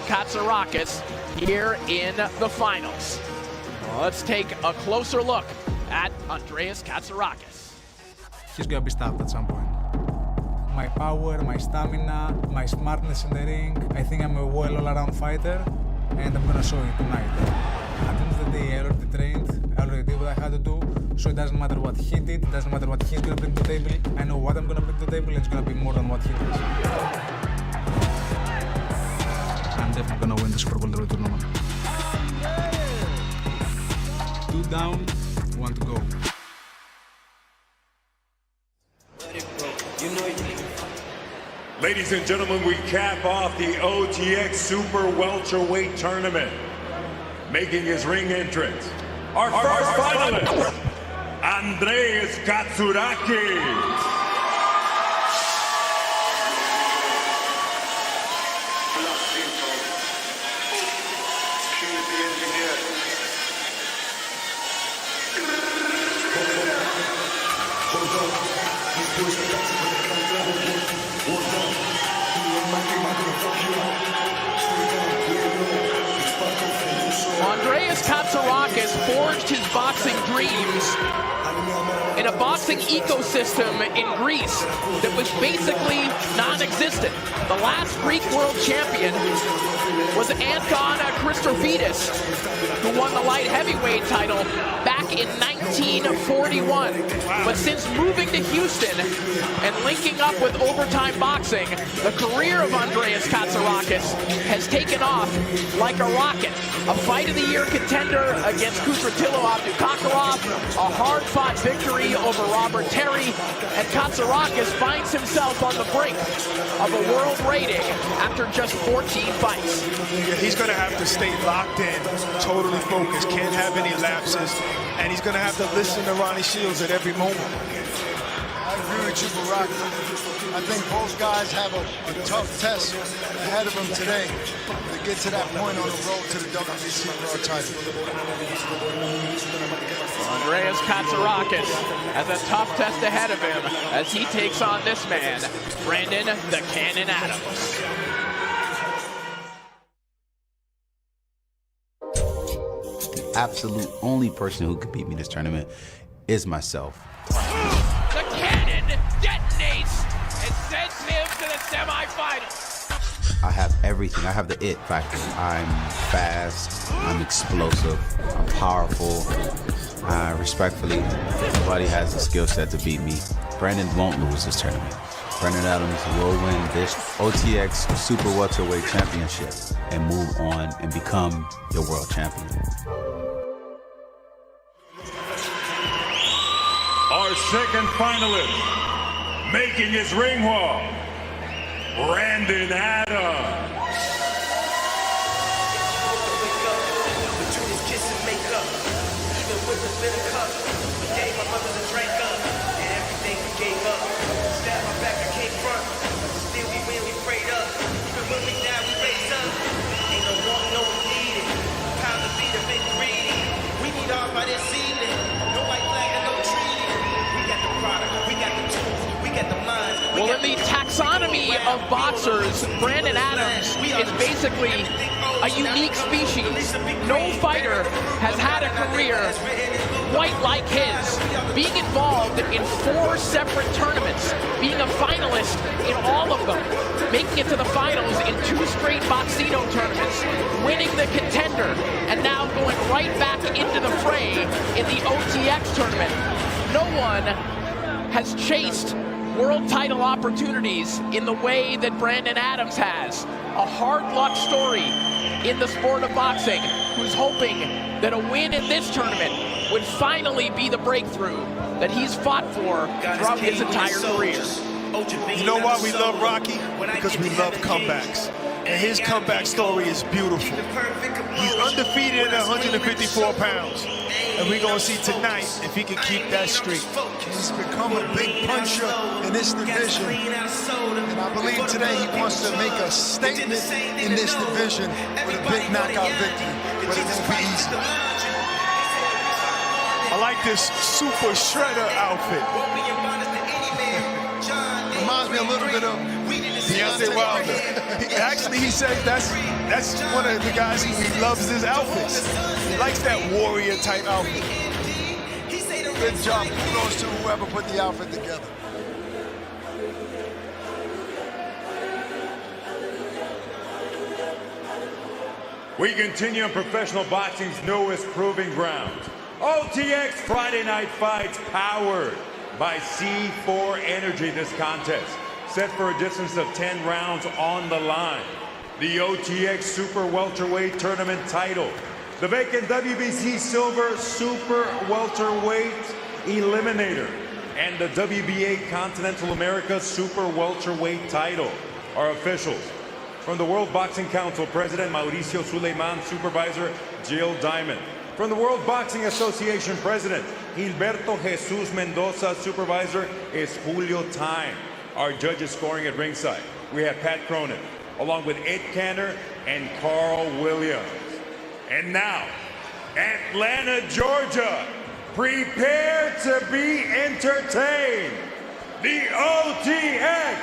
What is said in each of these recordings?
Katz here in the finals. Well, let's take a closer look at Andreas Katz. He's gonna be stopped at some point. My power, my stamina, my smartness in the ring. I think I'm a well all-around fighter, and I'm gonna show it tonight. At the end of the day, I already trained, I already did what I had to do, so it doesn't matter what he did, it doesn't matter what he's gonna bring to the table. I know what I'm gonna bring to the table, and it's gonna be more than what he does. I'm definitely gonna win the Super Bowl tournament. 2 down, 1 to go. Ladies and gentlemen, we cap off the OTX Super Welterweight Tournament. Making his ring entrance, our first finalist, Andreas Katz. Andreas Katz forged his boxing dreams in a boxing ecosystem in Greece that was basically non-existent. The last Greek world champion was Anton Christophidis, who won the light heavyweight title back in 1941. But since moving to Houston and linking up with Overtime Boxing, the career of Andreas Katz has taken off like a rocket. A Fight of the Year contender against Kutratillo Abdukakarov, a hard-fought victory over Robert Terry, and Katsarakis finds himself on the brink of a world rating after just 14 fights. Yeah, he's going to have to stay locked in, totally focused, can't have any lapses, and he's going to have to listen to Ronnie Shields at every moment. I agree with you, Barack. I think both guys have a tough test ahead of them today to get to that point on the road to the WBC world title. Andreas Katz has a tough test ahead of him as he takes on this man, Brandon "The Cannon" Adams. The absolute only person who could beat me this tournament is myself. The Cannon detonates and sends him to the semifinals. I have everything. I have the it factor. I'm fast, I'm explosive, I'm powerful. Respectfully, nobody has the skill set to beat me. Brandon won't lose this tournament. Brandon Adams will win this OTX Super Welterweight Championship and move on and become your world champion. Our second finalist, making his ring walk, Brandon Adams. Well, in the taxonomy of boxers, Brandon Adams is basically a unique species. No fighter has had a career quite like his. Being involved in 4 separate tournaments, being a finalist in all of them, making it to the finals in 2 straight Boxino tournaments, winning the contender, and now going right back into the fray in the OTX tournament. No one has chased world title opportunities in the way that Brandon Adams has. A hard luck story in the sport of boxing, who's hoping that a win in this tournament would finally be the breakthrough that he's fought for throughout his entire career. You know why we love Rocky? Because we love comebacks. And his comeback story is beautiful. He's undefeated at 154 pounds. And we're going to see tonight if he can keep that streak. He's become a big puncher in this division. And I believe today he wants to make a statement in this division with a big knockout victory. But it won't be easy. I like this super shredder outfit. Reminds me a little bit of Deontay Wilder. He says that's one of the guys he loves his outfits. He likes that warrior type outfit. Good job. Kudos to whoever put the outfit together. We continue on professional boxing's newest proving ground. OTX Friday Night Fights, powered by C4 Energy. This contest set for a distance of 10 rounds on the line. The OTX Super Welterweight Tournament title, the vacant WBC Silver Super Welterweight Eliminator, and the WBA Continental America Super Welterweight title are officials. From the World Boxing Council, President Mauricio Suleiman, Supervisor Jill Diamond. From the World Boxing Association, President Gilberto Jesus Mendoza, Supervisor is Julio Time. Our judges scoring at ringside, we have Pat Cronin, along with Ed Canner and Carl Williams. And now, Atlanta, Georgia, prepare to be entertained. The OTX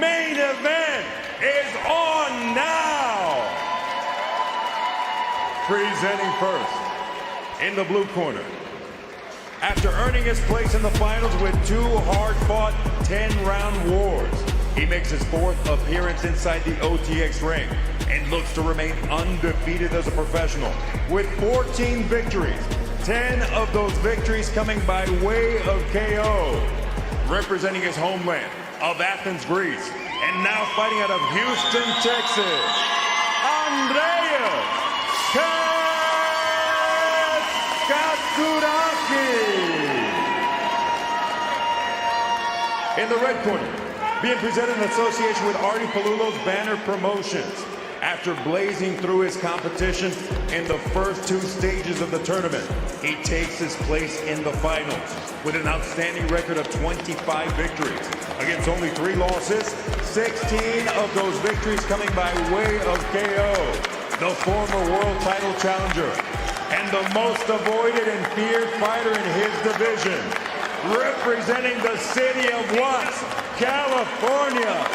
main event is on now. Presenting first, in the blue corner, after earning his place in the finals with 2 hard-fought 10-round wars, he makes his 4th appearance inside the OTX ring and looks to remain undefeated as a professional with 14 victories, 10 of those victories coming by way of KO. Representing his homeland of Athens, Greece, and now fighting out of Houston, Texas, Andreas Katz. In the red corner, being presented in association with Artie Palulo's Banner Promotions. After blazing through his competition in the first 2 stages of the tournament, he takes his place in the finals with an outstanding record of 25 victories against only 3 losses, 16 of those victories coming by way of KO. The former world title challenger and the most avoided and feared fighter in his division, representing the city of Watts, California,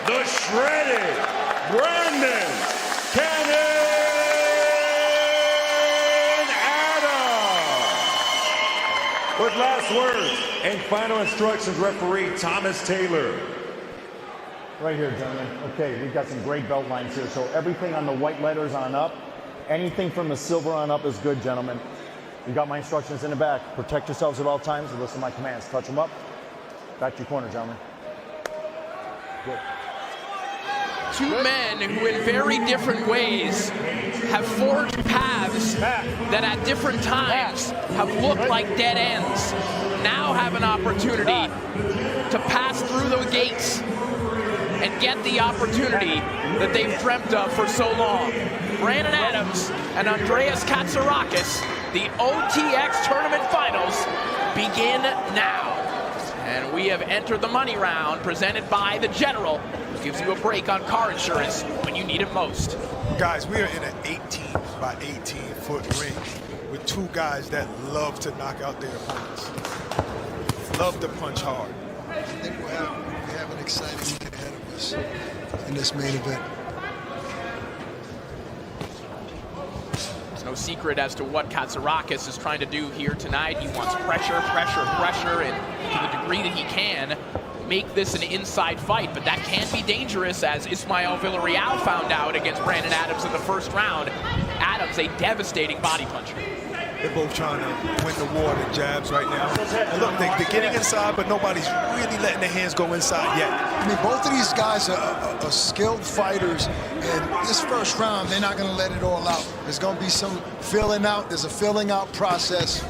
the shredded Brandon Adams. With last words and final instructions, referee Thomas Taylor. Right here, gentlemen. Okay, we've got some great belt lines here. So everything on the white letters on up, anything from the silver on up is good, gentlemen. You got my instructions in the back. Protect yourselves at all times and listen to my commands. Touch them up. Back to your corner, gentlemen. Good. 2 men who in very different ways have forged paths that at different times have looked like dead ends, now have an opportunity to pass through those gates and get the opportunity that they've dreamt of for so long. Brandon Adams and Andreas Katsarakis, the OTX Tournament Finals begin now. And we have entered the money round presented by the General, who gives you a break on car insurance when you need it most. Guys, we are in an 18 by 18 foot ring with 2 guys that love to knock out their opponents. Love to punch hard. I think we have an exciting week ahead of us in this main event. There's no secret as to what Katsarakis is trying to do here tonight. He wants pressure, pressure, pressure, and to the degree that he can, make this an inside fight, but that can be dangerous, as Ismael Villarreal found out against Brandon Adams in the first round. Adams, a devastating body puncher. They're both trying to win the war with jabs right now. And look, they're getting inside, but nobody's really letting their hands go inside yet. I mean, both of these guys are skilled fighters, and this first round, they're not going to let it all out. There's going to be some filling out. There's a filling out process,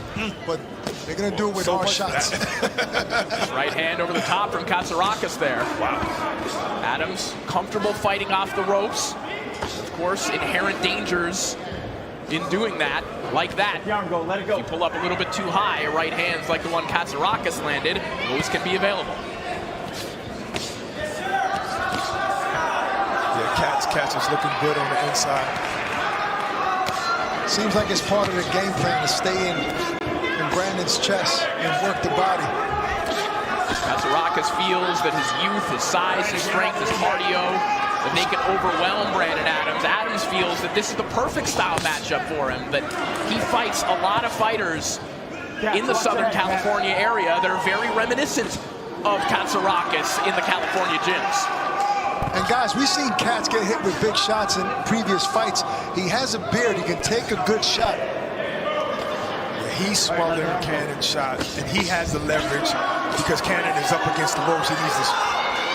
but they're going to do it with hard shots. Right hand over the top from Katsarakis there. Wow. Adams comfortable fighting off the ropes. Of course, inherent dangers in doing that, like that. Go, let it go. If you pull up a little bit too high, right hands like the one Katsarakis landed, those can be available. Yeah, Katz is looking good on the inside. Seems like it's part of the game plan to stay in Brandon's chest and work the body. Katsarakis feels that his youth, his size, his strength, his cardio, that they can overwhelm Brandon Adams. Adams feels that this is the perfect style matchup for him, that he fights a lot of fighters in the Southern California area that are very reminiscent of Katsarakis in the California gyms. And guys, we've seen Katz get hit with big shots in previous fights. He has a beard, he can take a good shot. He's smothering Cannon's shot, and he has the leverage because Cannon is up against the ropes. He needs to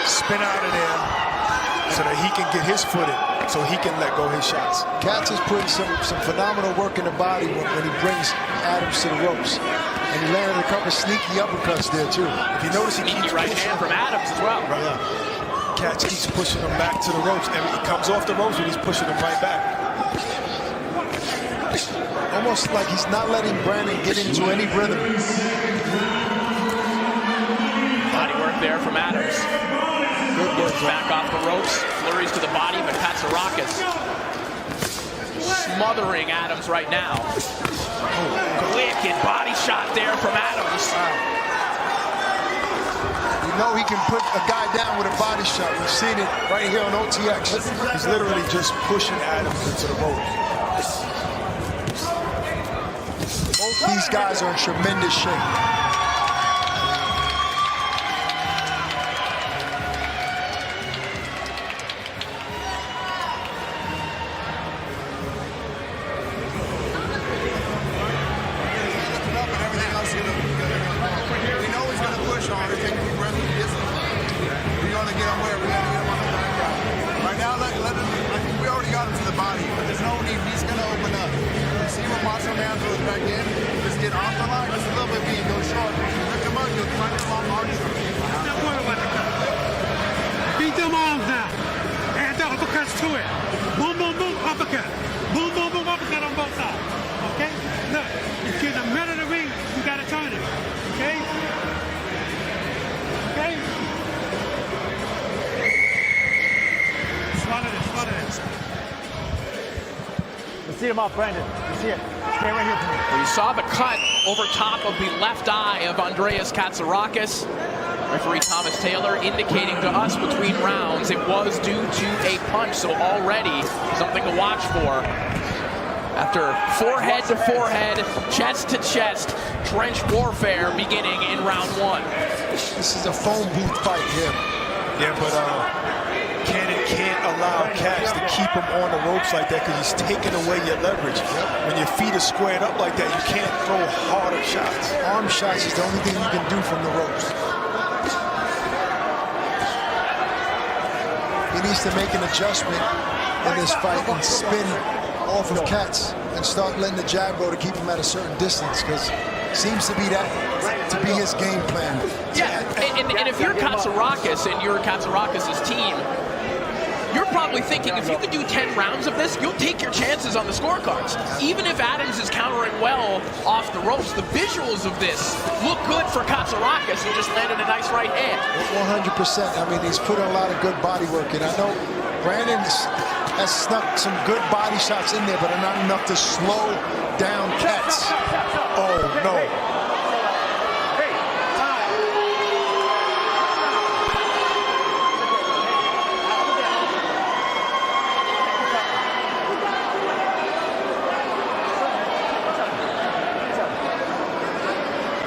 spin out of there so that he can get his foot in, so he can let go his shots. Katz is putting some phenomenal work in the body when he brings Adams to the ropes. And he landed a couple sneaky uppercuts there, too. If you notice, he keeps right hand from Adams as well. Right. Yeah. Katz keeps pushing him back to the ropes, and he comes off the ropes, and he's pushing him right back. Almost like he's not letting Brandon get into any rhythm. Body work there from Adams. Good work. Back off the ropes, flurries to the body, but Katsarakis smothering Adams right now. Wicked body shot there from Adams. You know he can put a guy down with a body shot. We've seen it right here on OTX. He's literally just pushing Adams into the ropes. Both these guys are in tremendous shape. Beat them arms now. Add the uppercuts to it. Boom, boom, boom, uppercut. Boom, boom, boom, uppercut on both sides. Okay? Look, if you're in the middle of the ring, you gotta turn it. Okay? Okay? Swallow this, swallow this. You see him off, Brandon. You see it. Stay right here for me. Well, you saw the cut over top of the left eye of Andreas Katsarakis. Referee Thomas Taylor indicating to us between rounds it was due to a punch, so already something to watch for. After forehead to forehead, chest to chest, trench warfare beginning in round one. This is a phone booth fight here. Yeah, but Cannon can't allow Katz to keep him on the ropes like that because he's taking away your leverage. When your feet are squared up like that, you can't throw harder shots. Arm shots is the only thing you can do from the ropes. He needs to make an adjustment in this fight and spin off of Katz and start letting the jab go to keep him at a certain distance, because seems to be his game plan. Yeah, and if you're Katsarakis and you're Katsarakis' team, you're probably thinking if you could do 10 rounds of this, you'll take your chances on the scorecards. Even if Adams is countering well off the ropes, the visuals of this look good for Katsarakis, who just landed a nice right hand. 100%. I mean, he's put a lot of good body work in. I know Brandon has snuck some good body shots in there, but not enough to slow down Katz. Oh, no.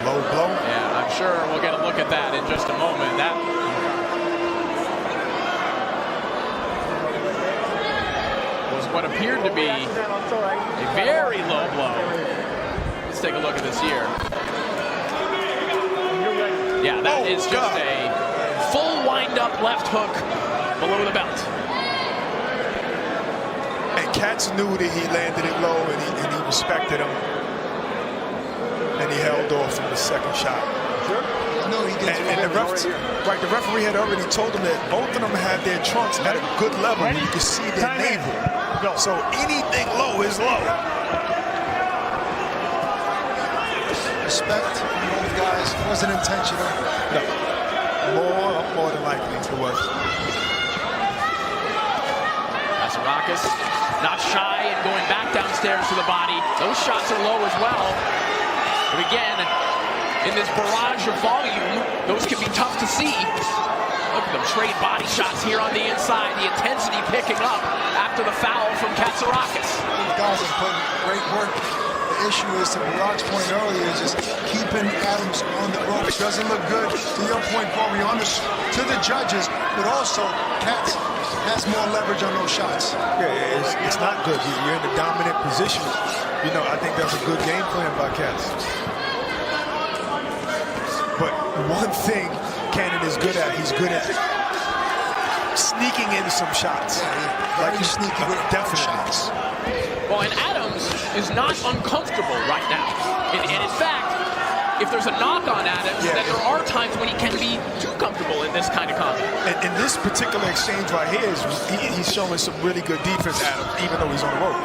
Low blow. Yeah, I'm sure we'll get a look at that in just a moment. That was what appeared to be a very low blow. Let's take a look at this here. Yeah, that is just a full wind-up left hook below the belt. And Katz knew that he landed it low, and he respected him. And he held off from the second shot. No, he gets and the referee had already told him that both of them had their trunks at a good level. You can see their navel. So anything low is low. Respect from both guys. It wasn't intentional. No. More than likely it was. Katsarakis not shy and going back downstairs to the body. Those shots are low as well. But again, in this barrage of volume, those can be tough to see. Look at them trade body shots here on the inside. The intensity picking up after the foul from Katsarakis. These guys are putting great work. The issue is, to Murad's point earlier, is just keeping Adams on the ropes. Doesn't look good, to your point, Corey, to the judges, but also Katz has more leverage on those shots. Yeah, it's not good. You're in a dominant position. You know, I think that's a good game plan by Katz. But one thing Cannon is good at, he's good at sneaking in some shots. Like he's sneaky with definite shots. Well, and Adams is not uncomfortable right now. And in fact, if there's a knock on Adams, then there are times when he can be too comfortable in this kind of combat. And this particular exchange right here, he's showing some really good defense, Adams, even though he's on the rope.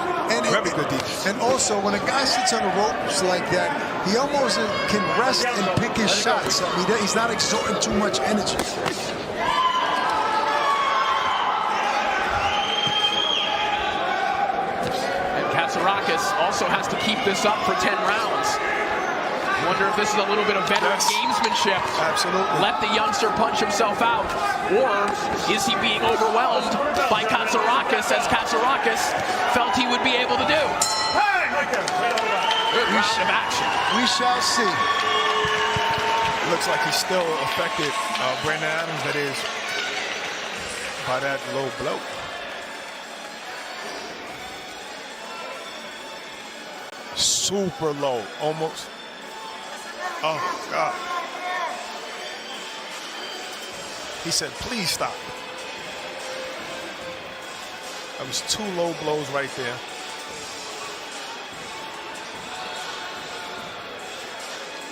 Very good defense. And also, when a guy sits on the ropes like that, he almost can rest and pick his shots. I mean, he's not exerting too much energy. And Katsarakis also has to keep this up for 10 rounds. Wonder if this is a little bit of veteran gamesmanship. Absolutely. Let the youngster punch himself out. Or is he being overwhelmed by Katsarakis, as Katsarakis felt he would be able to do? Good round of action. We shall see. Looks like he's still affected, Brandon Adams, that is, by that low blow. Super low, almost. Oh, God. He said, please stop. That was 2 low blows right there.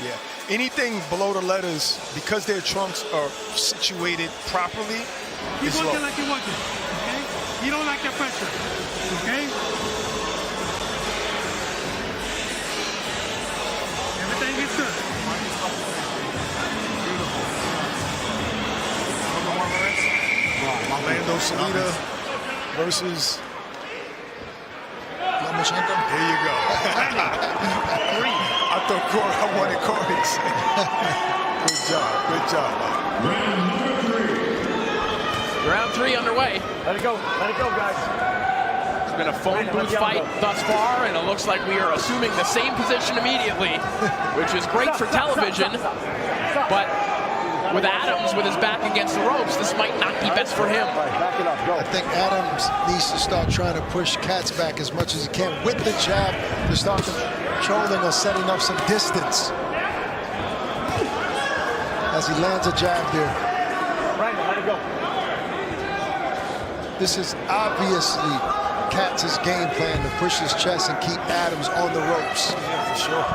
Yeah. Anything below the letters, because their trunks are situated properly, Keep is low. working like you're working, okay? You don't like that pressure, okay? Everything is good. Orlando Salida versus Lomachenko. There you go. I thought Corey, I wanted Corey to say. Good job. Round 3 underway. Let it go, guys. It's been a phone booth fight thus far, and it looks like we are assuming the same position immediately, which is great for television, but with Adams with his back against the ropes, this might not be best for him. I think Adams needs to start trying to push Katz back as much as he can with the jab to start controlling or setting up some distance. As he lands a jab there. Brandon, let it go. This is obviously Katz's game plan, to push his chest and keep Adams on the ropes. Yeah, for sure.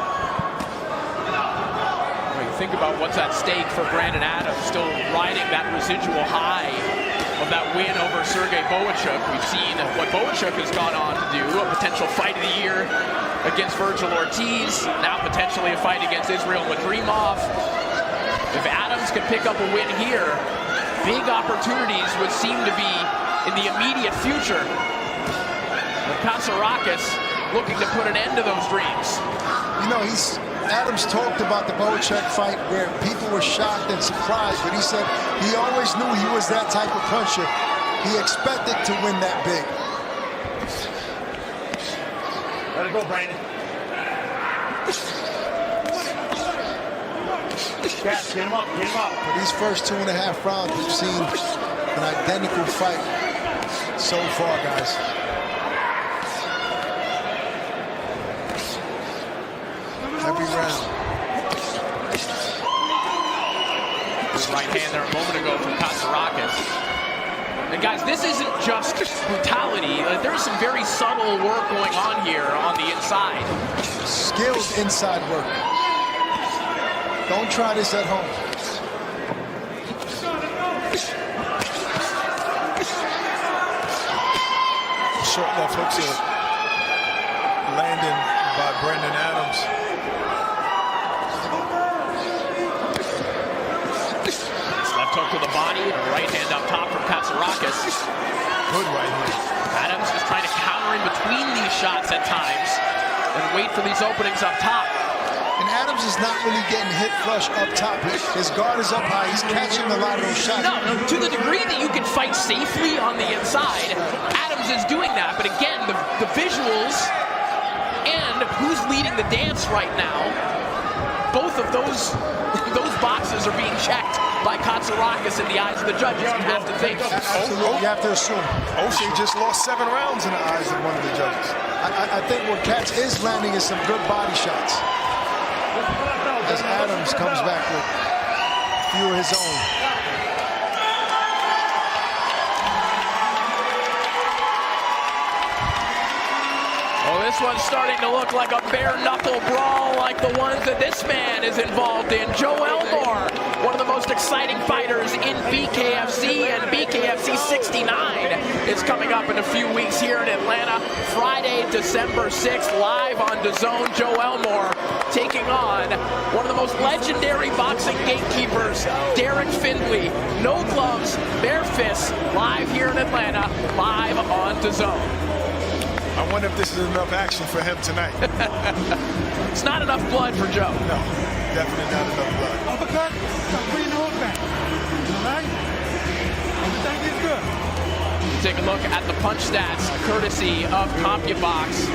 Think about what's at stake for Brandon Adams, still riding that residual high of that win over Sergey Bohachuk. We've seen what Bohachuk has gone on to do, a potential fight of the year against Virgil Ortiz, now potentially a fight against Israel Madrimov. If Adams can pick up a win here, big opportunities would seem to be in the immediate future. But Katsarakis looking to put an end to those dreams. You know, Adams talked about the Bohachuk fight where people were shocked and surprised, but he said he always knew he was that type of puncher. He expected to win that big. Let it go, Brandon. Katz, get him up. For these first 2.5 rounds, we've seen an identical fight so far, guys. Every round. His right hand there a moment ago from Katsarakis. And guys, this isn't just brutality. There's some very subtle work going on here on the inside. Skilled inside work. Don't try this at home. Short left hooks are landing by Brandon Adams. Left hook to the body, and a right hand up top from Katsarakis. Good right hand. Adams is trying to counter in between these shots at times and wait for these openings up top. And Adams is not really getting hit flush up top. His guard is up high. He's catching a lot of those shots. No, to the degree that you can fight safely on the inside, Adams is doing that. But again, the visuals and who's leading the dance right now, both of those boxes are being checked by Katsarakis in the eyes of the judges. You have to think. Absolutely, you have to assume. O'Shea just lost 7 rounds in the eyes of one of the judges. I think what Katz is landing is some good body shots. As Adams comes back with a few of his own. Well, this one's starting to look like a bare-knuckle brawl like the ones that this man is involved in. Joe Elmore, one of the most exciting fighters in BKFC, and BKFC 69 is coming up in a few weeks here in Atlanta. Friday, December 6th, live on DAZN. Joe Elmore taking on one of the most legendary boxing gatekeepers, Derek Findlay. No gloves, bare fists, live here in Atlanta, live on DAZN. I wonder if this is enough action for him tonight. It's not enough blood for Joe. No, definitely not enough blood. Uppercut, stop bringing the hook back. All right? Everything is good. Take a look at the punch stats, courtesy of CompuBox.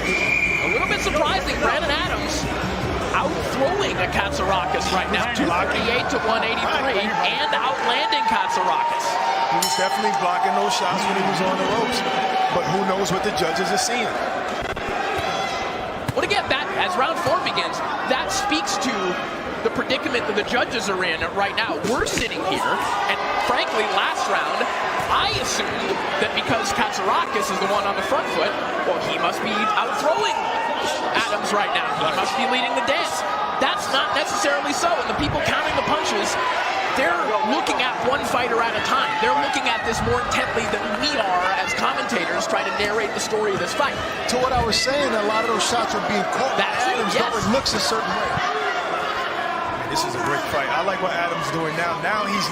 A little bit surprising, Brandon Adams out-throwing a Katsarakis right now, 238 to 183, and outlanding Katsarakis. He was definitely blocking those shots when he was on the ropes. But who knows what the judges are seeing. Well, again, that as round 4 begins, that speaks to the predicament that the judges are in right now. We're sitting here, and frankly, last round, I assumed that because Katsarakis is the one on the front foot, well, he must be out-throwing Adams right now. He must be leading the dance. That's not necessarily so, and the people counting the punches, they're looking at one fighter at a time. They're looking at this more intently than we are as commentators trying to narrate the story of this fight. To what I was saying, a lot of those shots are being caught by Adams, though it looks a certain way. This is a great fight. I like what Adams is doing now. Now he's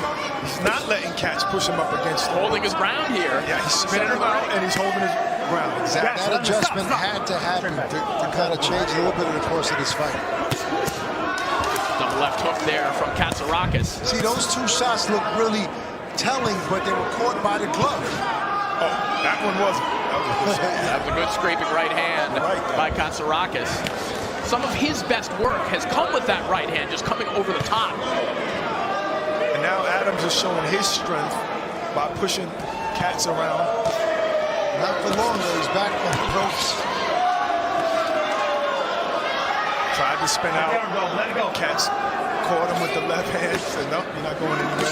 not letting Katz push him up against him. Holding his ground here. Yeah, he's spinning him out and he's holding his ground. Exactly. That adjustment had to happen to kind of change a little bit of the course of this fight. Double left hook there from Katsarakis. See, those 2 shots look really telling, but they were caught by the glove. Oh, that one wasn't. That was a good shot. That was a good scraping right hand by Katsarakis. Some of his best work has come with that right hand, just coming over the top. And now Adams is showing his strength by pushing Katz around. Not for long, though. He's back on the ropes. Tried to spin out. Katz caught him with the left hand. Said, no, you're not going anywhere.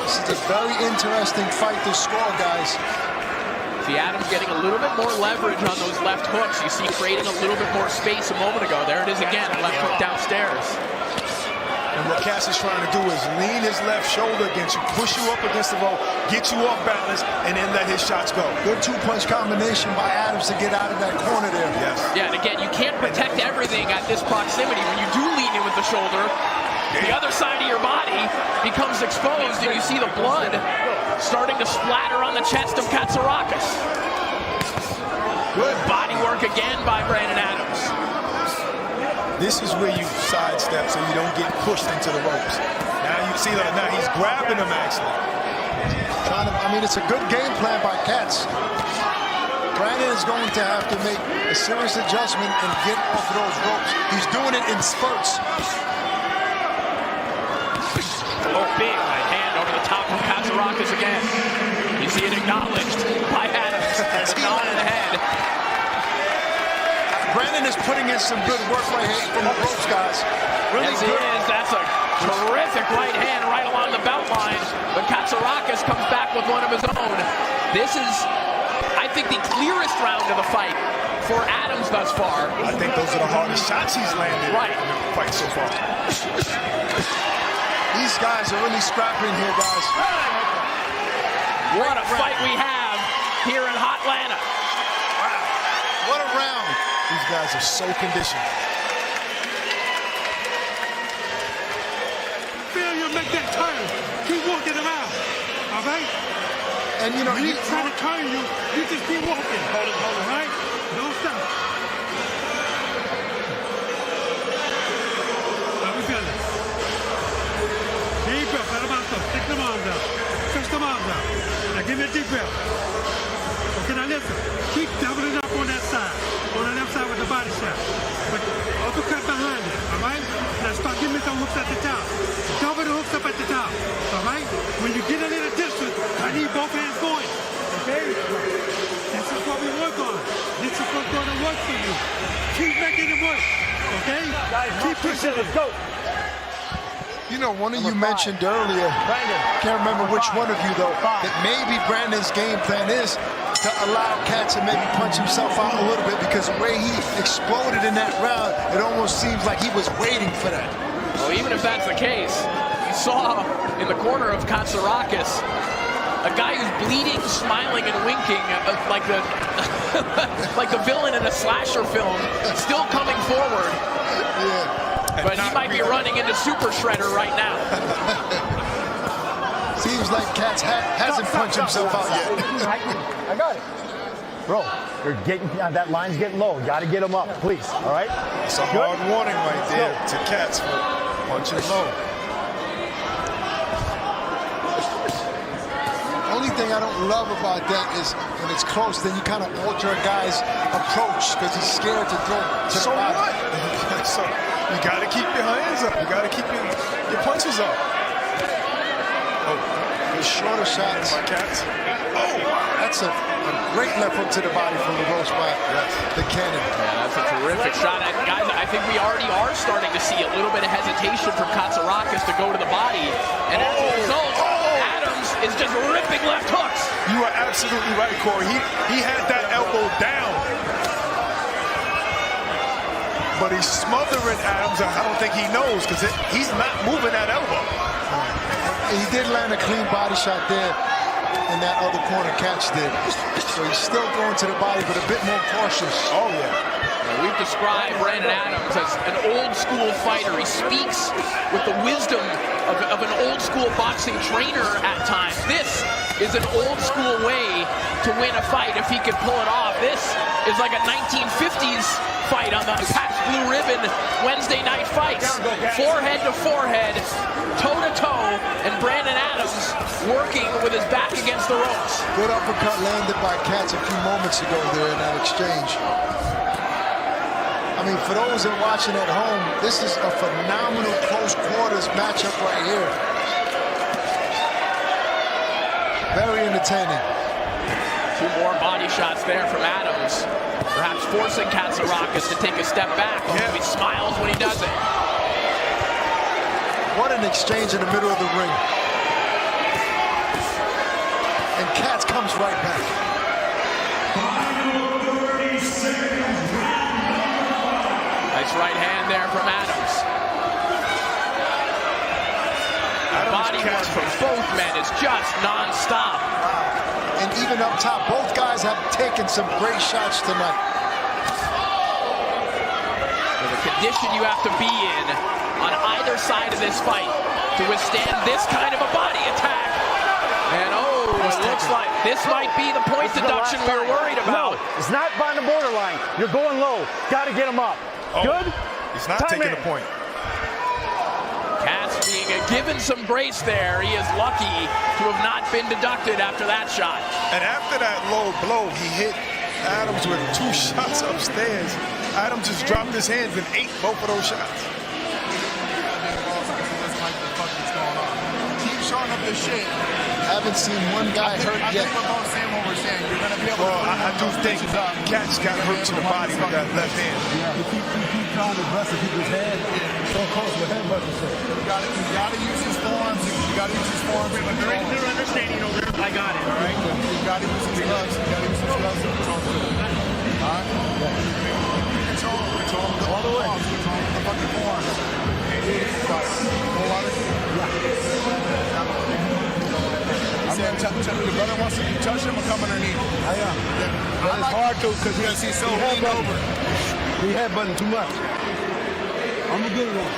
This is a very interesting fight to score, guys. See Adams getting a little bit more leverage on those left hooks. You see creating a little bit more space a moment ago. There it is again, left hook downstairs. And what Katz is trying to do is lean his left shoulder against you, push you up against the rope, get you off balance, and then let his shots go. Good 2-punch combination by Adams to get out of that corner there. Yes. Yeah, and again, you can't protect everything at this proximity. When you do lean in with the shoulder, the other side of your body becomes exposed, and you see the blood starting to splatter on the chest of Katsarakis. Good body work again by Brandon Adams. This is where you sidestep so you don't get pushed into the ropes. Now you see that now he's grabbing him actually. I mean, it's a good game plan by Katz. Brandon is going to have to make a serious adjustment and get off of those ropes. He's doing it in spurts. Oh, big right hand over the top of Katsarakis again. You see it acknowledged by Adams. It's gone in the head. Brandon is putting in some good work right here from the ropes, guys. Really yes, good. He is. That's a terrific right hand right along the belt line. But Katsarakis comes back with one of his own. This is, I think, the clearest round of the fight for Adams thus far. I think those are the hardest shots he's landed in the fight so far. These guys are really scrapping here, guys. What a fight we have here in Hotlanta. Wow. What a round. These guys are so conditioned. Failure make that turn. Keep walking him out. All right? And you know, he's trying to turn you. You just keep walking. Hold it, all right? Don't stop. Give me a deep breath. Okay, now listen. Keep doubling up on that side. On the left side with the body shot. But uppercut behind it, all right? Now start giving me some hooks at the top. Double the hooks up at the top, all right? When you get a little distance, I need both hands going, okay? This is what we work on. This is what's going to work for you. Keep making it work, okay? Keep pushing. Let's go. You know, one of you mentioned earlier, can't remember which one of you though, that maybe Brandon's game plan is to allow Katz to maybe punch himself out a little bit, because the way he exploded in that round, it almost seems like he was waiting for that. Well, even if that's the case, you saw in the corner of Katsarakis a guy who's bleeding, smiling, and winking like the like the villain in a slasher film, still coming forward. Yeah. But he might be running into Super Shredder right now. Seems like Katz hasn't punched himself out yet. I got it. Bro, you're getting, that line's getting low. Got to get him up, please. All right? It's a hard warning right there to Katz for punching low. Only thing I don't love about that is when it's close, then you kind of alter a guy's approach because he's scared to throw to So the body. what? So you got to keep your hands up. You got to keep your punches up. Oh, The shorter shots. by Katz. Oh, that's a great left hook to the body from the ropes by the cannon. Yeah, that's a terrific shot. And guys, I think we already are starting to see a little bit of hesitation from Katsarakis to go to the body. And as a result, Adams is just ripping left hooks. You are absolutely right, Corey. He had that elbow down. But he's smothering Adams. I don't think he knows, because he's not moving that elbow. He did land a clean body shot there in that other corner. Katz did. So he's still going to the body, but a bit more cautious. Oh, yeah. We've described Brandon Adams as an old school fighter. He speaks with the wisdom of an old school boxing trainer at times. This is an old school way to win a fight if he can pull it off. This is like a 1950s fight on the Pat's Blue Ribbon Wednesday night fights. Forehead to forehead, toe to toe, and Brandon Adams working with his back against the ropes. Good uppercut landed by Katz a few moments ago there in that exchange. I mean, for those that are watching at home, this is a phenomenal close quarters matchup right here. Very entertaining. Two more body shots there from Adams. Perhaps forcing Katsarakis to take a step back. Yeah. He smiles when he does it. What an exchange in the middle of the ring. And Katz comes right back. Nice right hand there from Adams. Body work from both men is just non-stop. And even up top, both guys have taken some great shots tonight. The condition you have to be in on either side of this fight to withstand this kind of a body attack. And it looks like this might be the point deduction we were worried about. No, it's not on the borderline. You're going low. Got to get him up. Good? He's not Time taking in. the point. Katz being given some grace there. He is lucky to have not been deducted after that shot. And after that low blow, he hit Adams with 2 shots upstairs. Adams just dropped his hands and ate both of those shots. Keep showing up this shit. Haven't seen one guy hurt yet. Well, I do think Katz got hurt to the body with that left hand. You keep trying to bust and keep his head so close with headbutt and shit. You gotta use his forearms. You gotta use his forearms. But there is clear understanding over there. I got it, all right? You gotta use his gloves. You gotta use his gloves to control it. All right? Control all the way. Control the fucking forearms. Whole lot of the brother wants to touch him or come underneath. I am. But it's hard to because he's so leaned over. He headbutting too much. I'm a good one.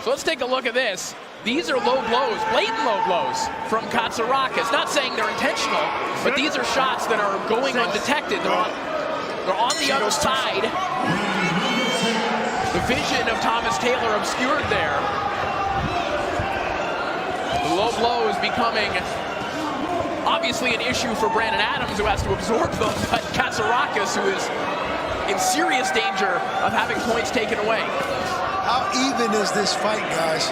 So let's take a look at this. These are low blows, blatant low blows from Katsarakis. Not saying they're intentional, but these are shots that are going undetected. They're on the other side. The vision of Thomas Taylor obscured there. The low low blows becoming obviously an issue for Brandon Adams, who has to absorb them, but Katsarakis, who is in serious danger of having points taken away. How even is this fight, guys?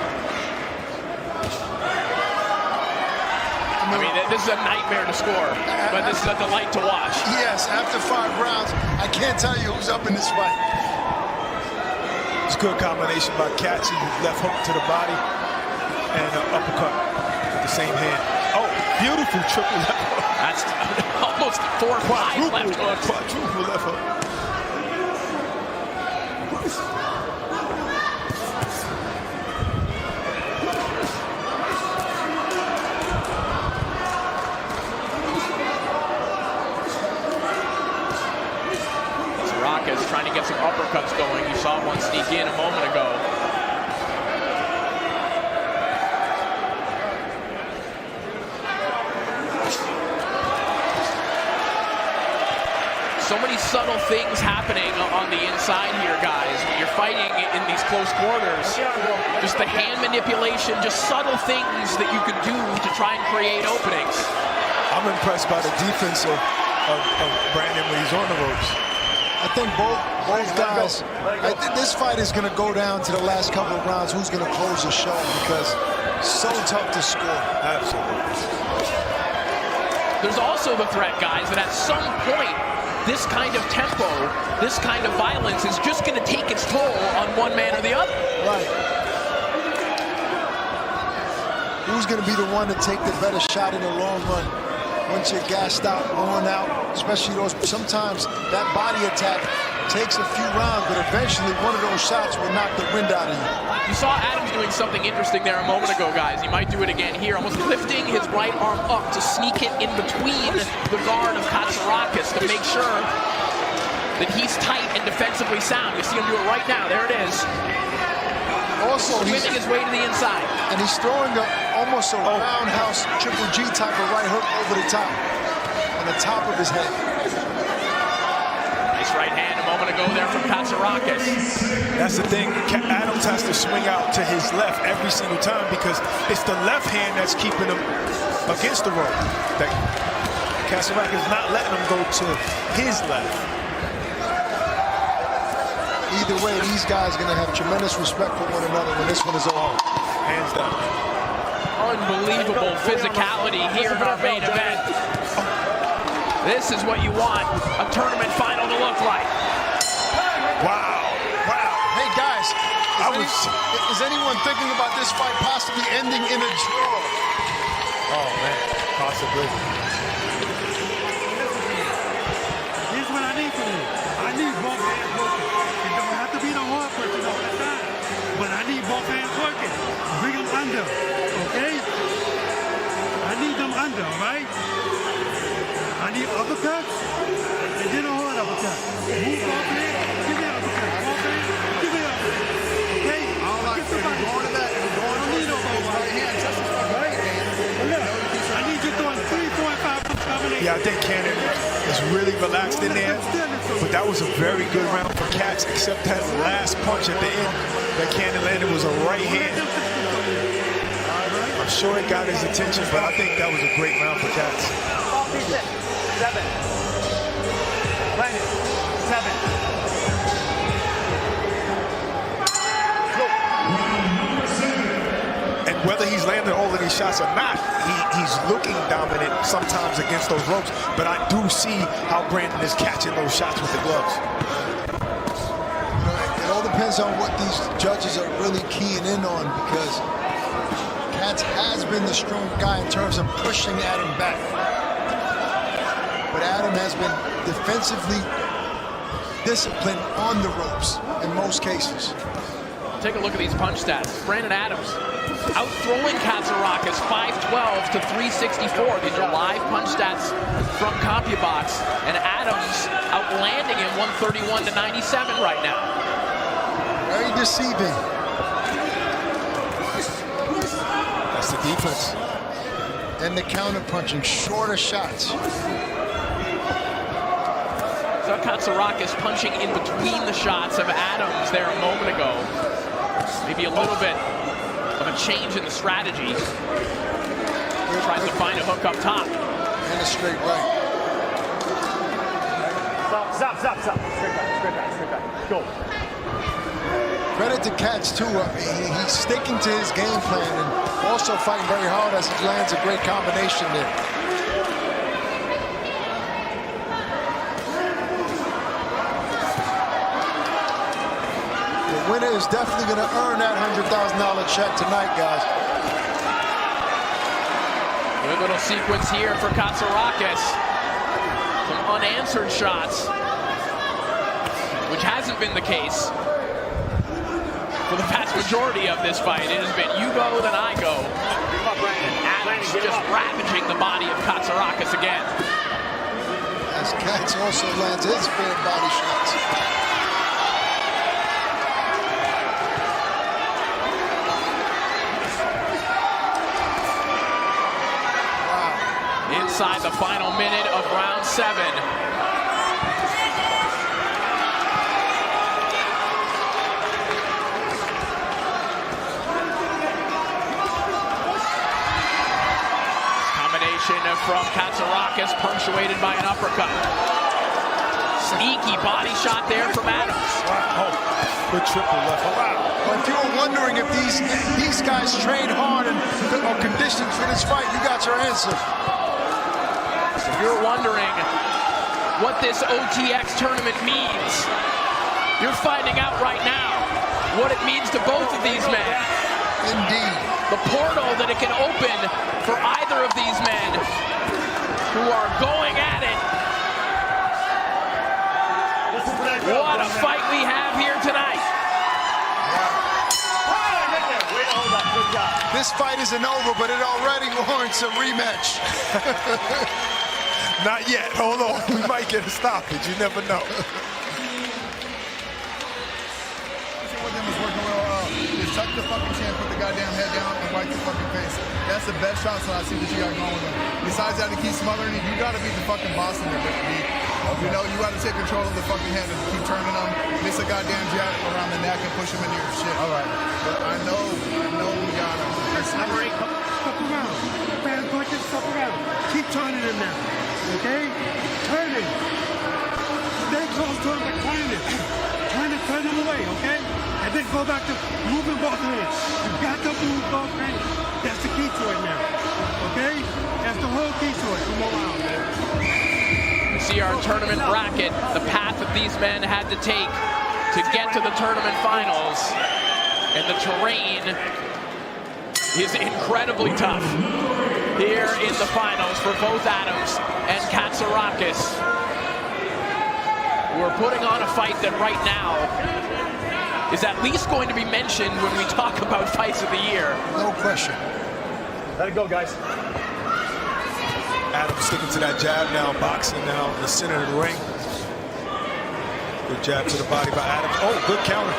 I mean, this is a nightmare to score, but this is a delight to watch. Yes, after 5 rounds, I can't tell you who's up in this fight. It's a good combination by Katz. Left hook to the body and an uppercut with the same hand. Oh, beautiful triple left hook. That's almost 4 or 5 left hooks. Quadruple left hook. Trying to get some uppercuts going. You saw one sneak in a moment ago. So many subtle things happening on the inside here, guys. When you're fighting in these close quarters, just the hand manipulation, just subtle things that you can do to try and create openings. I'm impressed by the defense of Brandon when he's on the ropes. I think both guys, I think this fight is going to go down to the last couple of rounds. Who's going to close the show, because it's so tough to score. Absolutely. There's also the threat, guys, that at some point, this kind of tempo, this kind of violence is just going to take its toll on one man or the other. Right. Who's going to be the one to take the better shot in the long run? Once you're gassed out, worn out, especially those, sometimes that body attack takes a few rounds, but eventually one of those shots will knock the wind out of you. You saw Adams doing something interesting there a moment ago, guys. He might do it again here, almost lifting his right arm up to sneak it in between the guard of Katsarakis to make sure that he's tight and defensively sound. You see him do it right now. There it is. Also, he's swimming his way to the inside. And he's throwing almost a roundhouse triple G type of right hook over the top, on the top of his head. Nice right hand a moment ago there from Katsarakis. That's the thing. Adams has to swing out to his left every single time, because it's the left hand that's keeping him against the rope. Katsarakis is not letting him go to his left. Either way, these guys are going to have tremendous respect for one another when this one is over. Hands down. Unbelievable physicality here in our main event. This is what you want a tournament final to look like. Wow. Wow. Hey, guys, is anyone thinking about this fight possibly ending in a draw? Oh, man. Possibly. Here's what I need from you. I need both hands working. It don't have to be the hard person all the time, but I need both hands working. Bring them under, okay? I need them under, all right? I need uppercuts, and then a hard uppercut. Move off here, give me an uppercut. Off here, give me an uppercut. Okay? All right, Get somebody. going to that. I don't need no more. Right hand, just right hand. Look, I need you throwing 3, 4, and 5 punch combinations. Yeah, I think Cannon is really relaxed in there, but that was a very good round for Katz, except that last punch at the end that Cannon landed was a right hand. I'm sure it got his attention, but I think that was a great round for Katz. 7. Landed. 7. And whether he's landing all of these shots or not, he's looking dominant sometimes against those ropes, but I do see how Brandon is catching those shots with the gloves. It all depends on what these judges are really keying in on, because Katz has been the strong guy in terms of pushing Adam back. But Adam has been defensively disciplined on the ropes in most cases. Take a look at these punch stats. Brandon Adams outthrowing Katsarakis 512 to 364. These are live punch stats from CompuBox, and Adams outlanding him 131 to 97 right now. Very deceiving. That's the defense. And the counter punching, shorter shots. So Katsarakis punching in between the shots of Adams there a moment ago. Maybe a little bit of a change in the strategy. Tries to find a hook up top. And a straight right. Stop. Straight back. Go. Credit to Katz, too. He's sticking to his game plan and also fighting very hard as he lands a great combination there. The winner is definitely going to earn that $100,000 check tonight, guys. Good little sequence here for Katsarakis. Some unanswered shots, which hasn't been the case for the vast majority of this fight. It has been you go, then I go. Adams just ravaging the body of Katsarakis again. As Katz also lands his fair body shots. Inside the final minute of round 7. Combination from Katsarakis punctuated by an uppercut. Sneaky body shot there from Adams. Wow. Good triple left. Wow. Well, if you were wondering if these guys train hard and are conditioned for this fight, you got your answer. If you're wondering what this OTX tournament means, you're finding out right now what it means to both of these men. Indeed. The portal that it can open for either of these men who are going at it. What a fight we have here tonight. This fight isn't over, but it already warrants a rematch. Not yet. Hold on. We might get a stoppage. You never know. Just tuck the fucking chin, put the goddamn head down, and wipe the fucking face. That's the best shots that I see that you got going with him. Besides that, to keep smothering it, you gotta beat the fucking boss in there, B. You know, you gotta take control of the fucking hand and keep turning them. Miss a goddamn jab around the neck and push him into your shit. All right. But I know we got him. Number 8, step around. Fast punches, step around. Keep turning him now. Okay? Turning. Stay close to him, but turn it. Turn him away, okay? And then go back to moving both hands. You got to move both hands. That's the key to it now. Okay? That's the whole key to it. Come on, man. We see our tournament bracket, the path that these men had to take to get to the tournament finals. And the terrain is incredibly tough here in the finals for both Adams and Katsarakis. We're putting on a fight that right now is at least going to be mentioned when we talk about fights of the year. No question. Let it go, guys. Adams sticking to that jab now, boxing now in the center of the ring. Good jab to the body by Adams. Oh, good counter.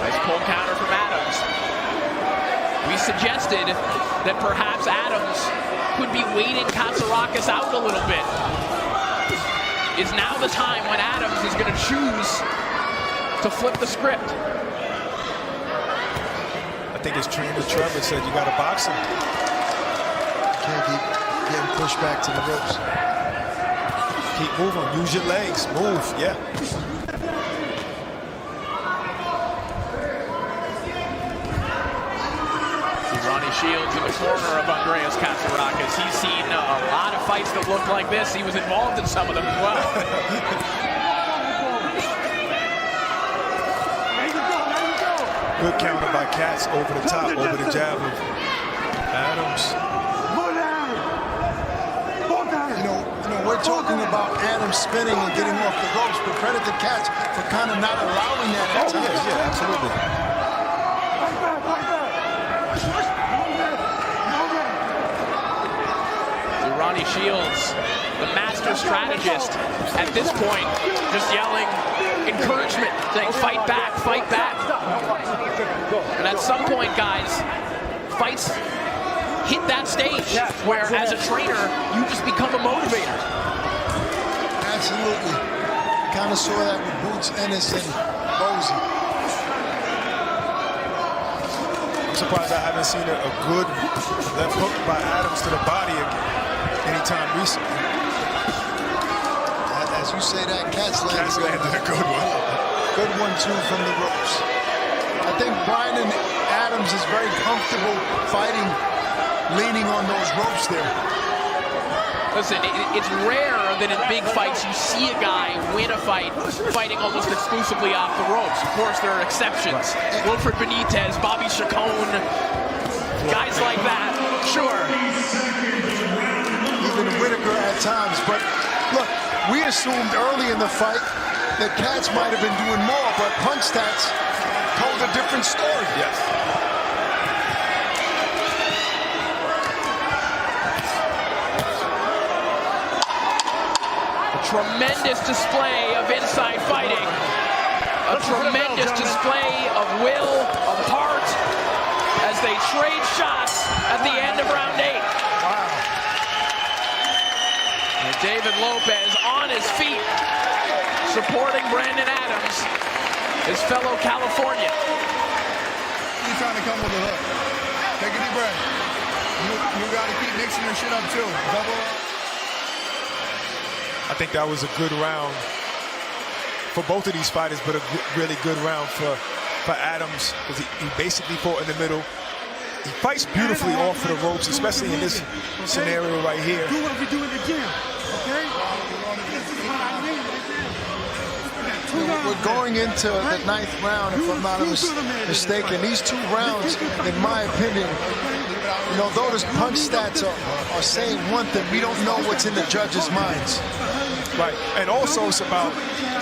Nice pull counter from Adams. We suggested that perhaps Adams could be waiting Katsarakis out a little bit. Is now the time when Adams is going to choose to flip the script. I think his trainer Trevor said you got to box him. Can't keep getting pushed back to the ropes. Keep moving. Use your legs. Move. Yeah. Shields in the corner of Andreas Katsarakis. He's seen a lot of fights that look like this. He was involved in some of them as well. Good counter by Katz over the top, over the jab of Adams. You know, we're talking about Adams spinning and getting off the ropes, but credit to Katz for kind of not allowing that at times. Yeah, absolutely. Ronnie Shields, the master strategist, at this point, just yelling encouragement, saying fight back, fight back. And at some point, guys, fights hit that stage where, as a trainer, you just become a motivator. Absolutely. Kind of saw that with Boots, Ennis, and Bozy. I'm surprised I haven't seen a good left hook by Adams to the body anytime recently. As you say that, Katz landed a good one. Good one, too, from the ropes. I think Brandon Adams is very comfortable fighting, leaning on those ropes there. Listen, it's rare that in big fights you see a guy win a fight fighting almost exclusively off the ropes. Of course, there are exceptions. Right. Wilfred Benitez, Bobby Chacon, guys like that, sure. Even Whitaker at times, but look, we assumed early in the fight that Katz might have been doing more, but punch stats told a different story. Yes. Tremendous display of inside fighting. A tremendous display of will, of heart, as they trade shots at the end of round 8. Wow. And David Lopez on his feet, supporting Brandon Adams, his fellow Californian. He's trying to come with a hook. Take a deep breath. You got to keep mixing your shit up, too. Double up. I think that was a good round for both of these fighters, but a really good round for Adams, because he basically fought in the middle. He fights beautifully off of the ropes, especially in this scenario right here. Do what we do in the gym, okay? This is what I mean. We're going into the 9th round, if I'm not mistaken. These 2 rounds, in my opinion, you know, though the punch stats are saying one thing, we don't know what's in the judges' minds. Right, and also it's about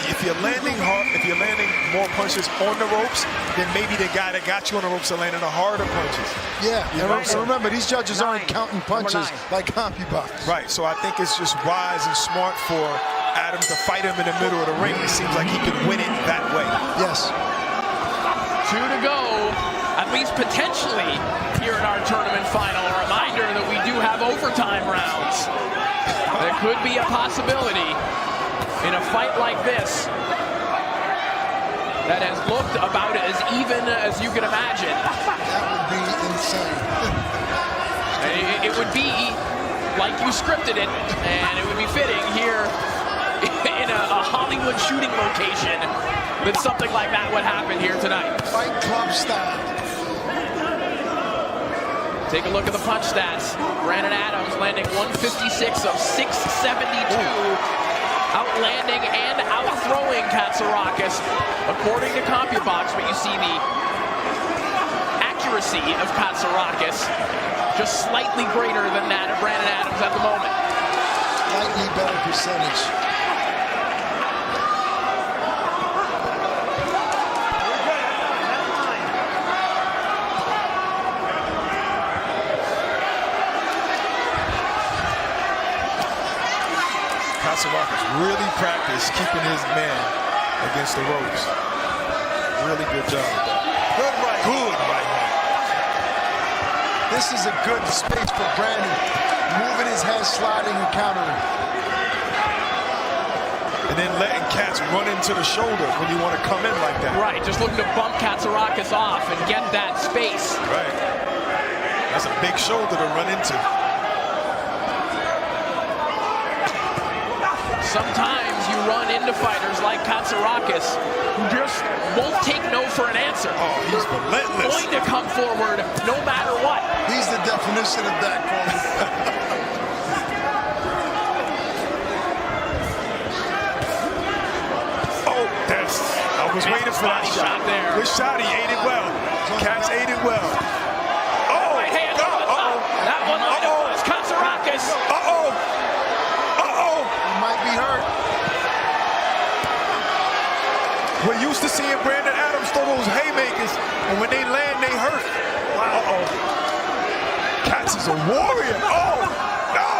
if you're landing hard, if you're landing more punches on the ropes, then maybe the guy that got you on the ropes are landing the harder punches. Yeah, and remember, these judges aren't counting punches like CompuBox. Right, so I think it's just wise and smart for Adams to fight him in the middle of the ring. It seems like he can win it that way. Yes. 2 to go, at least potentially, here in our tournament final. A reminder that we do have overtime rounds. There could be a possibility in a fight like this that has looked about as even as you can imagine. That would be insane. It would be like you scripted it, and it would be fitting here in a Hollywood shooting location that something like that would happen here tonight. Fight club style. Take a look at the punch stats. Brandon Adams landing 156 of 672. Outlanding and outthrowing Katsarakis, according to CompuBox, but you see the accuracy of Katsarakis just slightly greater than that of Brandon Adams at the moment. Slightly better percentage. Katsarakis really practiced keeping his man against the ropes. Really good job with that. Good right hand. This is a good space for Brandon. Moving his head, sliding and countering. And then letting Katz run into the shoulder when you want to come in like that. Right, just looking to bump Katsarakis off and get that space. Right. That's a big shoulder to run into. Sometimes you run into fighters like Katsarakis who just won't take no for an answer. Oh, he's relentless. Going to come forward no matter what. He's the definition of that, Coleman. Oh, I was waiting for that shot. There. Good shot, he ate it well. Katz ate it well. Oh, right hand on the top. That one lined up was Katsarakis. Might be hurt. We're used to seeing Brandon Adams throw those haymakers, and when they land, they hurt. Uh-oh. Katz is a warrior. Oh, no!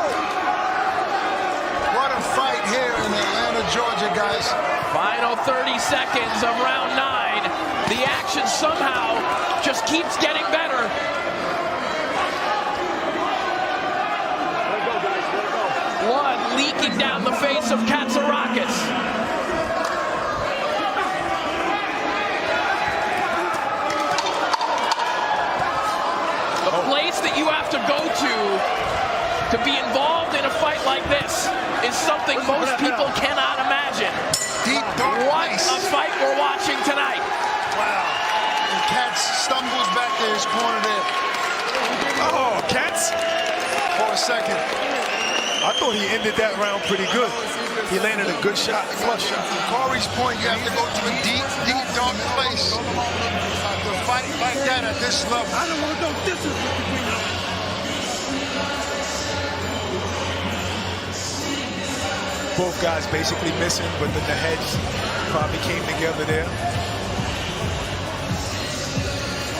What a fight here in Atlanta, Georgia, guys. Final 30 seconds of round 9. The action somehow just keeps getting better. Blood leaking down the face of Katsarakis. go to be involved in a fight like this is something most people cannot imagine. Deep, dark What place. a fight we're watching tonight. Wow. And Katz stumbles back to his corner there. Oh, Katz. For a second. I thought he ended that round pretty good. He landed a good shot, flush shot. Corey's point, you have to go to a deep, deep, dark place to fight like that at this level. I don't want to know this is what you bring up. Both guys basically missing, but then the heads probably came together there.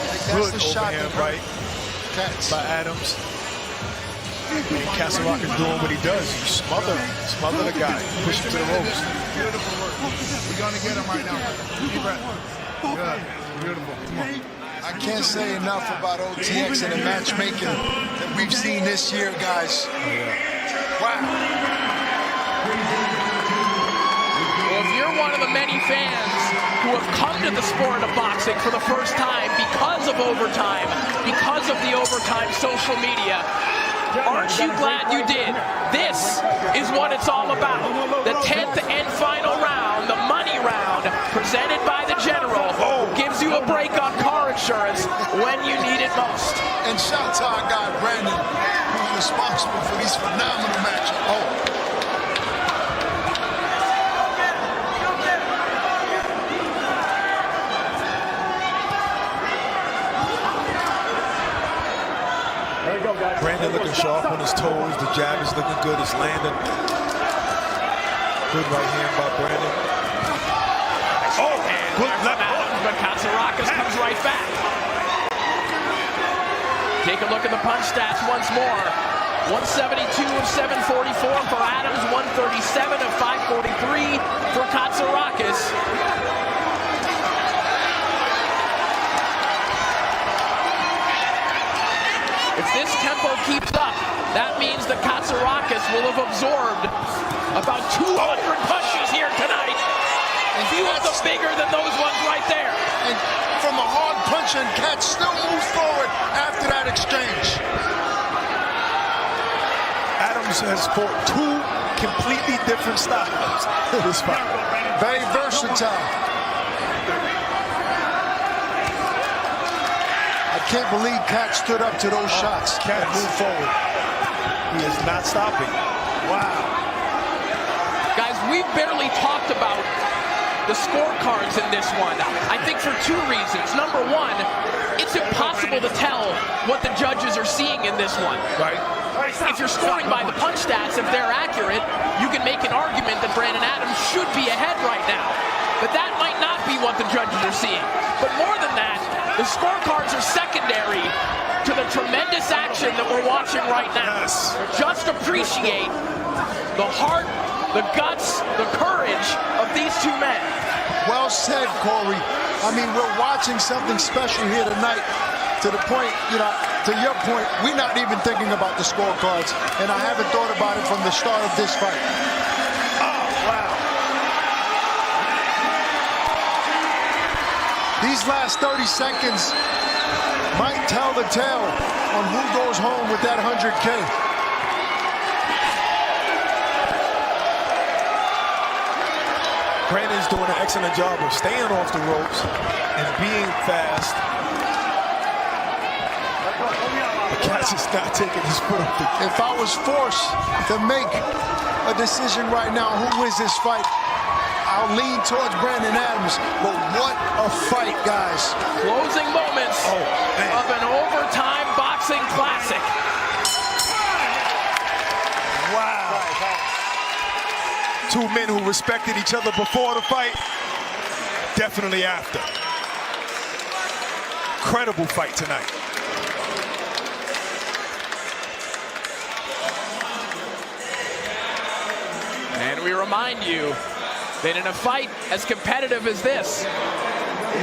That's Good the shot overhand that right Katz. by Adams. And Kasarok is doing what he does. You smother the guy, push him to the ropes. Beautiful work. We're going to get him right now. Deep breath. Good. Beautiful. Come on. I can't say enough about OTX and the matchmaking that we've seen this year, guys. Wow. Well, if you're one of the many fans who have come to the sport of boxing for the first time because of overtime, because of the overtime social media, aren't you glad you did? This is what it's all about. The 10th and final round, the money round, presented by the General, gives you a break on car insurance when you need it most. And shout to our guy, Brandon, who's responsible for these phenomenal matches. Brandon looking sharp on his toes. The jab is looking good. It's landing. Good right hand by Brandon. Oh, good left hook. But Katsarakis comes right back. Take a look at the punch stats once more. 172 of 744 for Adams, 137 of 543 for Katsarakis. If this tempo keeps up, that means that Katsarakis will have absorbed about 200 punches here tonight. And few of them bigger than those ones right there. And from a hard punch, and Katz still moves forward after that exchange. Adams has fought two completely different styles this fight. Very versatile. I can't believe Katz stood up to those shots. Katz moved forward. He is not stopping. Wow. Guys, we've barely talked about the scorecards in this one. I think for two reasons. Number one, it's impossible to tell what the judges are seeing in this one. Right. If you're scoring by the punch stats, if they're accurate, you can make an argument that Brandon Adams should be ahead right now. But that might not be what the judges are seeing. But more than that, the scorecards are secondary to the tremendous action that we're watching right now. Yes. Just appreciate the heart, the guts, the courage of these two men. Well said, Corey. I mean, we're watching something special here tonight to the point, you know, to your point, we're not even thinking about the scorecards, and I haven't thought about it from the start of this fight. Oh, wow. These last 30 seconds might tell the tale on who goes home with that 100K. Brandon's doing an excellent job of staying off the ropes and being fast. But Katz is not taking his foot off the gas. If I was forced to make a decision right now, who wins this fight, I'll lean towards Brandon Adams. But what a fight, guys. Closing moments of an overtime boxing classic. Wow. Two men who respected each other before the fight, definitely after. Incredible fight tonight. And we remind you that in a fight as competitive as this,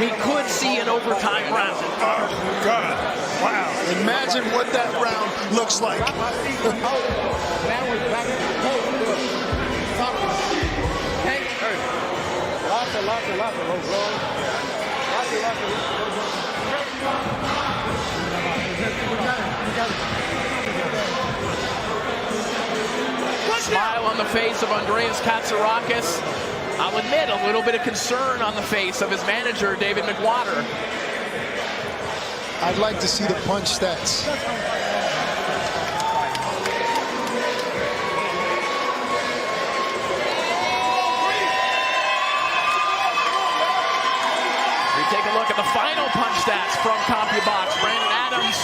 we could see an overtime round. Oh, God. Wow. Imagine what that round looks like. Smile on the face of Andreas Katsarakis. I'll admit, a little bit of concern on the face of his manager, David McWater. I'd like to see the punch stats. We take a look at the final punch stats from CompuBox. Brandon Adams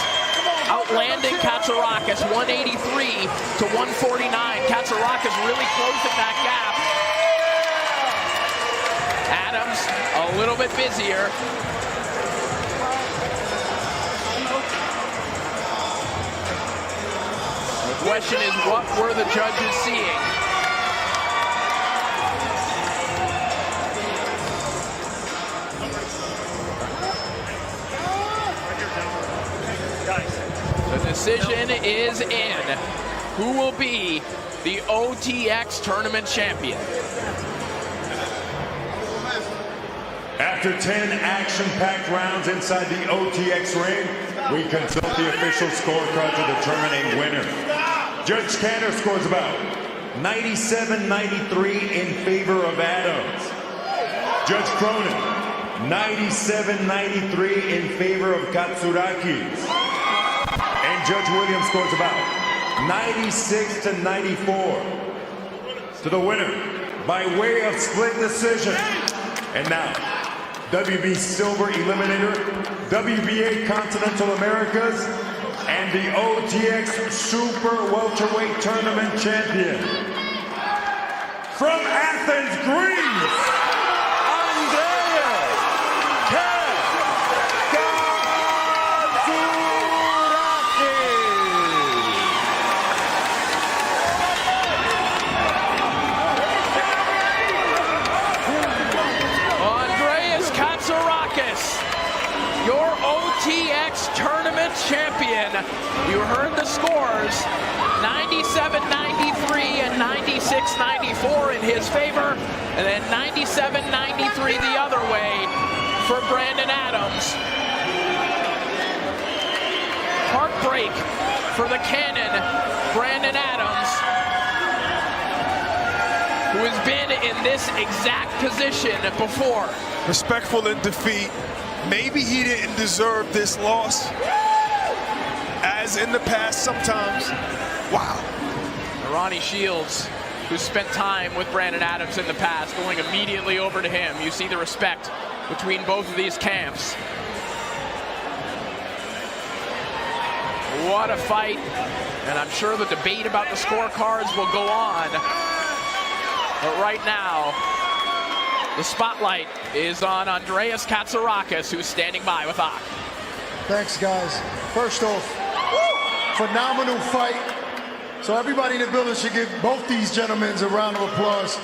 outlanding Katsarakis 183 to 149. Katsarakis really closing that gap. Adams a little bit busier. The question is, what were the judges seeing? The decision is in. Who will be the OTX tournament champion? After 10 action-packed rounds inside the OTX ring, we consult the official scorecard to determine a winner. Judge Cantor scores about 97-93 in favor of Adams. Judge Cronin, 97-93 in favor of Katsarakis. And Judge Williams scores about 96-94 to the winner by way of split decision. And now, WB Silver Eliminator, WBA Continental Americas, and the OTX Super Welterweight Tournament Champion. From Athens, Greece, Andreas Katsarakis, your OTX tournament champion. You heard the scores, 97-93 and 96-94 in his favor, and then 97-93 the other way for Brandon Adams. Heartbreak for the Cannon, Brandon Adams, who has been in this exact position before. Respectful in defeat. Maybe he didn't deserve this loss, as in the past sometimes. Wow. Ronnie Shields, who spent time with Brandon Adams in the past, going immediately over to him. You see the respect between both of these camps. What a fight. And I'm sure the debate about the scorecards will go on. But right now, the spotlight is on Andreas Katsarakis, who's standing by with Ak. Thanks, guys. First off, phenomenal fight. So everybody in the building should give both these gentlemen a round of applause.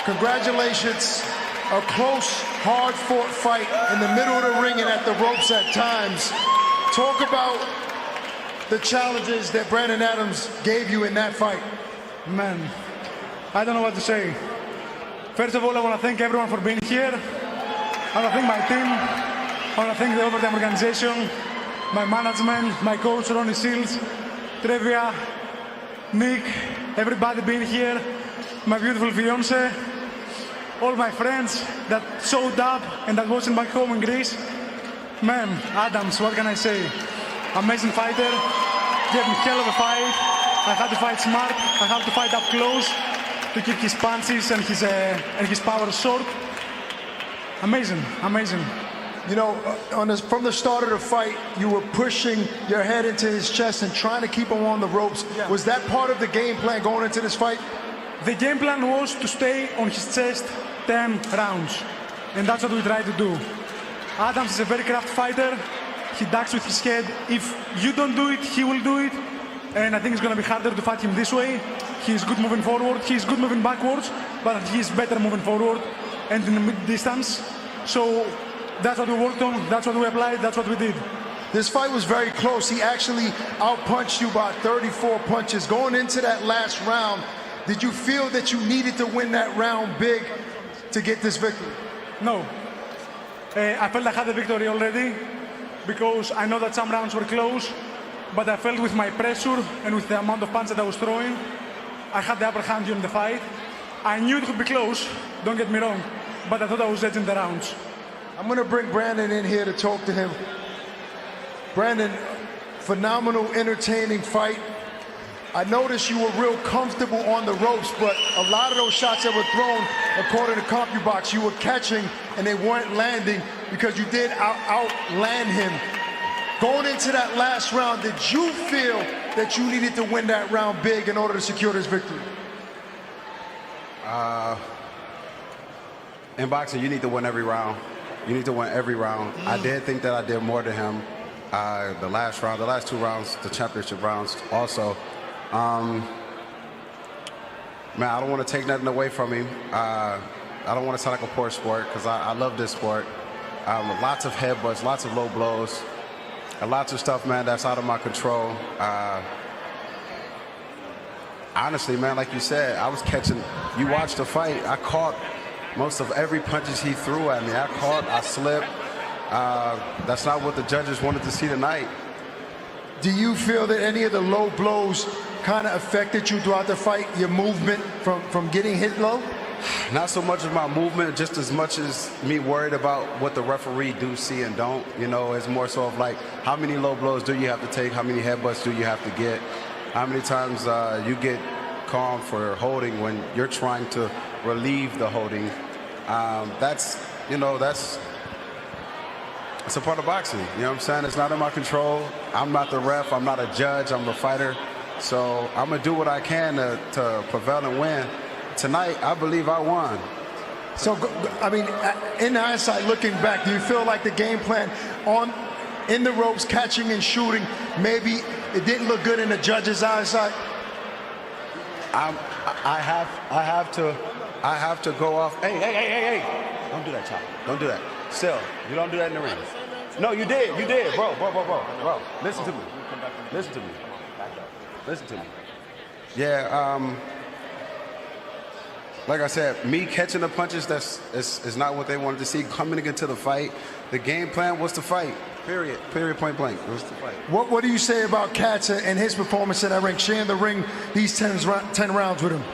Congratulations. A close, hard-fought fight in the middle of the ring and at the ropes at times. Talk about the challenges that Brandon Adams gave you in that fight. Man, I don't know what to say. First of all, I want to thank everyone for being here. I want to thank my team. I want to thank the Overtime organization, my management, my coach, Ronnie Shields, Trevia, Nick, everybody being here, my beautiful fiance, all my friends that showed up and that wasn't back home in Greece. Man, Adams, what can I say? Amazing fighter, gave me hell of a fight. I had to fight smart, I had to fight up close to keep his punches and his power short. Amazing, amazing. You know, from the start of the fight, you were pushing your head into his chest and trying to keep him on the ropes. Yeah. Was that part of the game plan going into this fight? The game plan was to stay on his chest 10 rounds. And that's what we tried to do. Adams is a very crafty fighter. He ducks with his head. If you don't do it, he will do it. And I think it's going to be harder to fight him this way. He's good moving forward. He's good moving backwards. But he's better moving forward and in the mid-distance. So that's what we worked on. That's what we applied. That's what we did. This fight was very close. He actually outpunched you by 34 punches. Going into that last round, did you feel that you needed to win that round big to get this victory? No. I felt I had the victory already because I know that some rounds were close, but I felt with my pressure and with the amount of punches that I was throwing, I had the upper hand during the fight. I knew it would be close, don't get me wrong, but I thought I was edging the rounds. I'm going to bring Brandon in here to talk to him. Brandon, phenomenal, entertaining fight. I noticed you were real comfortable on the ropes, but a lot of those shots that were thrown, according to CompuBox, you were catching and they weren't landing because you did outland him. Going into that last round, did you feel that you needed to win that round big in order to secure this victory? In boxing, you need to win every round. You need to win every round. I did think that I did more than him. The last round, the last 2 rounds, the championship rounds also. Man, I don't want to take nothing away from him. I don't want to sound like a poor sport because I love this sport. Lots of headbutts, lots of low blows, and lots of stuff, man, that's out of my control. Honestly, man, like you said, I was catching, you watched the fight, I caught most of every punches he threw at me. I caught, I slipped. That's not what the judges wanted to see tonight. Do you feel that any of the low blows kind of affected you throughout the fight, your movement from getting hit low? Not so much of my movement, just as much as me worried about what the referee do see and don't. You know, it's more so of like, how many low blows do you have to take? How many headbutts do you have to get? How many times you get calm for holding when you're trying to relieve the holding? That's, you know, it's a part of boxing. You know what I'm saying? It's not in my control. I'm not the ref. I'm not a judge. I'm a fighter. So I'm going to do what I can to prevail and win. Tonight, I believe I won. So, I mean, in hindsight, looking back, do you feel like the game plan in the ropes, catching and shooting, maybe it didn't look good in the judge's eyesight? I have to go off. Hey. Don't do that, Chop. Don't do that. Still, you don't do that in the ring. No, you did, bro. Listen to me. Listen to me. Yeah, like I said, me catching the punches, is not what they wanted to see. Coming into the fight, the game plan was to fight. Period, point blank. It was to fight. What do you say about Katz and his performance in that ring, sharing the ring these 10 rounds with him?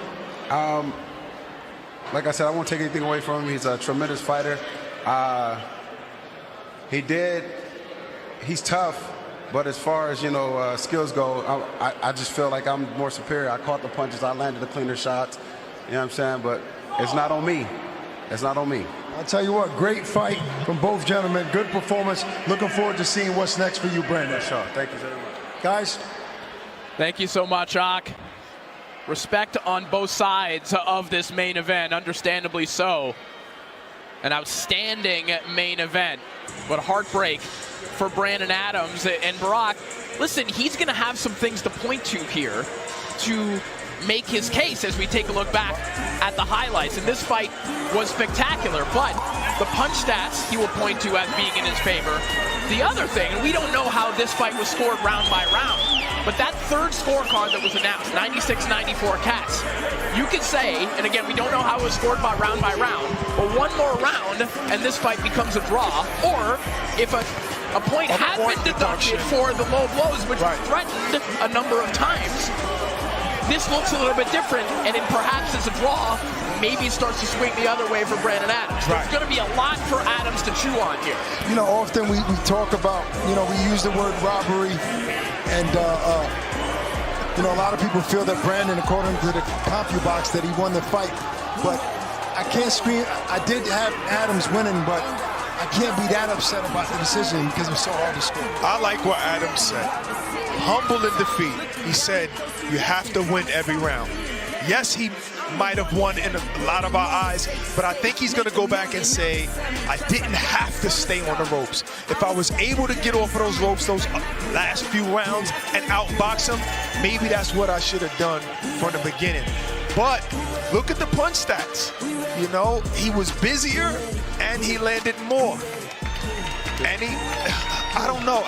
Like I said, I won't take anything away from him. He's a tremendous fighter. He's tough, but as far as, you know, skills go, I just feel like I'm more superior. I caught the punches, I landed the cleaner shots, you know what I'm saying? But it's not on me. It's not on me. I'll tell you what, great fight from both gentlemen. Good performance. Looking forward to seeing what's next for you, Brandon. Sure. Thank you very much. Guys. Thank you so much, Ak. Respect on both sides of this main event, understandably so. An outstanding main event, but heartbreak for Brandon Adams. And Barack, listen, he's going to have some things to point to here to make his case as we take a look back at the highlights. And this fight was spectacular, but the punch stats he will point to as being in his favor. The other thing, and we don't know how this fight was scored round by round, but that third scorecard that was announced, 96-94 Katz, you could say, and again, we don't know how it was scored by round, but one more round and this fight becomes a draw, or if a point had been deducted for the low blows, which threatened a number of times, this looks a little bit different, and then perhaps it's a draw, maybe it starts to swing the other way for Brandon Adams. There's going to be a lot for Adams to chew on here. You know, often we talk about, you know, we use the word robbery, and, you know, a lot of people feel that Brandon, according to the CompuBox, that he won the fight. But I can't scream. I did have Adams winning, but I can't be that upset about the decision because it's so hard to score. I like what Adams said. Humble in defeat. He said, you have to win every round. Yes, he might have won in a lot of our eyes, but I think he's going to go back and say, I didn't have to stay on the ropes. If I was able to get off of those ropes those last few rounds and outbox him, maybe that's what I should have done from the beginning. But look at the punch stats. You know, he was busier and he landed more. And I don't know.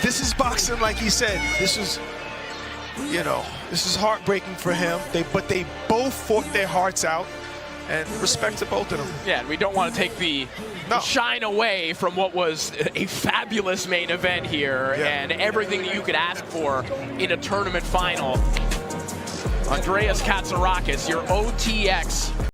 This is boxing, like he said. This is, you know, this is heartbreaking for him. But they both fought their hearts out, and respect to both of them. Yeah, we don't want to take the shine away from what was a fabulous main event here and everything that you could ask for in a tournament final. Andreas Katz, your OTX